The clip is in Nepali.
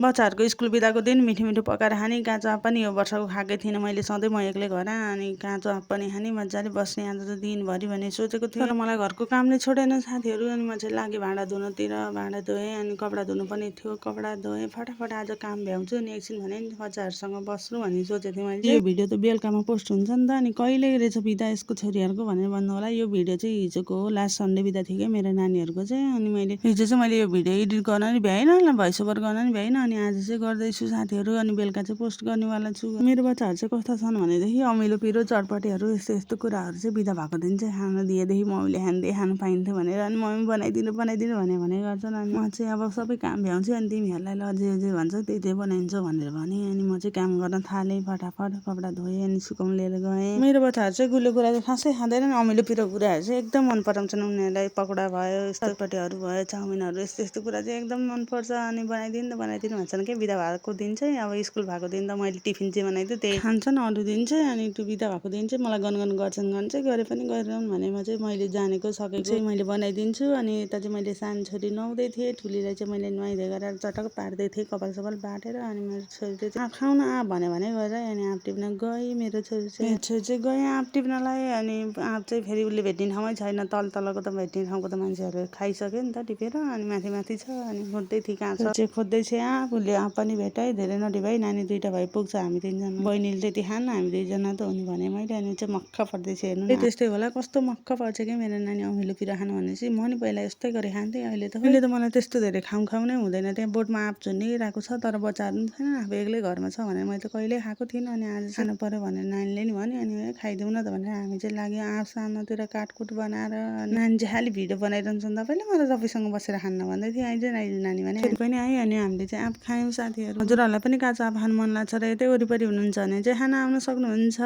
बच्चाहरूको स्कुल बिदाको दिन मिठो मिठो पकाएर खाने। काँचो आँप पनि यो वर्षको खाएकै थिइनँ मैले, सधैँ म एक्लै घर अनि काँचो आँप पनि खाने, मजाले बस्ने आज त दिनभरि भन्ने सोचेको थिएँ। तर मलाई घरको कामले छोडेन साथीहरू। अनि म चाहिँ लागेँ भाँडा धुनुतिर, भाँडा धोएँ अनि कपडा धुनु पनि थियो, कपडा धोएँ। फटाफट आज काम भ्याउँछु अनि एकछिन भने बच्चाहरूसँग बस्नु भन्ने सोचेको थिएँ मैले। यो भिडियो त बेलुकामा पोस्ट हुन्छ नि त, अनि कहिले रहेछ बिदा यसको छोरीहरूको भनेर भन्नु होला। यो भिडियो चाहिँ हिजोको हो, लास्ट सन्डे बिदा थियो क्या मेरो नानीहरूको चाहिँ। अनि मैले हिजो चाहिँ मैले यो भिडियो एडिट गर्न नि भ्याइनँ, भोइस ओभर गर्न नि भ्याइनँ। अनि आज चाहिँ गर्दैछु साथीहरू, अनि बेलुका चाहिँ पोस्ट गर्नेवाला छु। मेरो बच्चाहरू चाहिँ कस्ता छन् भनेदेखि अमिलो पिरो चटपटेहरू यस्तो यस्तो कुराहरू चाहिँ बिदा भएको दिन चाहिँ खान दिएदेखि मम्मीले खानु पाइन्थ्यो भनेर, अनि मम्मी बनाइदिनु भने गर्छन्। अनि म चाहिँ अब सबै काम भ्याउँछु अनि तिमीहरूलाई ल जे भन्छ त्यही बनाइदिन्छु भनेर भने। अनि म चाहिँ काम गर्न थालेँ, फटाफट कपडा धोएँ अनि सुकाउनु लिएर गएँ। मेरो बच्चाहरू चाहिँ गुलियो कुरा चाहिँ खासै खाँदैनन्, अमिलो पिरो कुराहरू चाहिँ एकदम मन पराउँछन् उनीहरूलाई। पकौडा भयो, चटपटेहरू भयो, चाउमिनहरू यस्तो यस्तो कुरा चाहिँ एकदम मनपर्छ। अनि बनाइदिनु भन्छन् कि बिदा भएको दिन चाहिँ। अब स्कुल भएको दिन त मैले टिफिन चाहिँ बनाइदियो त्यही खान्छन् अरू दिन चाहिँ। अनि त्यो बिदा भएको दिन चाहिँ मलाई गनगन गर्छन् चाहिँ गरे पनि गरेनन् भने म चाहिँ मैले जानेको सकेको चाहिँ मैले बनाइदिन्छु। अनि यता चाहिँ मैले सानो छोरी नुहाउँदै थिएँ, ठुलीलाई चाहिँ मैले नुहाइदिए गरेर चटक पार्दै थिएँ कपाल सपाल बाटेर। अनि मेरो छोरीले चाहिँ आँप खाउन आँप भने गरेर अनि आँप टिप्न गएँ। मेरो छोरी चाहिँ गएँ आँप टिप्नलाई। अनि आँप चाहिँ फेरि उसले भेट्ने ठाउँमै छैन, तलको त भेट्ने ठाउँको त मान्छेहरूले खाइसक्यो नि त टिपेर। अनि माथि छ अनि खोज्दै थिएँ कहाँ छ चाहिँ खोज्दै थिएँ आँप। उसले आँप पनि भेटाएँ, धेरै नटिपाई, नानी दुइटा भए पुग्छ हामी तिनजना, बहिनीले त्यति खान्न हामी दुईजना त हुने भने मैले। अनि चाहिँ मक्ख पर्दैछ हेर्नु न, त्यस्तै होला कस्तो मक्ख पर्छ क्या मेरो नानी अमिलो पिरो खानु भनेपछि। म नि पहिला यस्तै गरी खान्थेँ, अहिले त मलाई त्यस्तो धेरै खाउँ नै हुँदैन। त्यहाँ बोटमा आँप झुन्डिरहेको छ तर बच्चाहरू पनि छैन, आफू एक्लै घरमा छ भनेर मैले त कहिल्यै खाएको थिइनँ। अनि आज खानु पर्यो भनेर नानीले नि भन्यो, अनि खाइदिउँ न त भनेर हामी चाहिँ लाग्यो आँप सानोतिर काटकुट बनाएर। नानी चाहिँ खालि भिडियो बनाइरहन्छन् तपाईँले, म त तपाईँसँग बसेर खान्न भन्दै थिएँ। आइज नानी भने पनि आयो। अनि हामीले चाहिँ आँप खायौँ साथीहरू। हजुरहरूलाई पनि काँचो आँप खानु मन लाग्छ र यतै वरिपरि हुनुहुन्छ भने चाहिँ खान आउन सक्नुहुन्छ।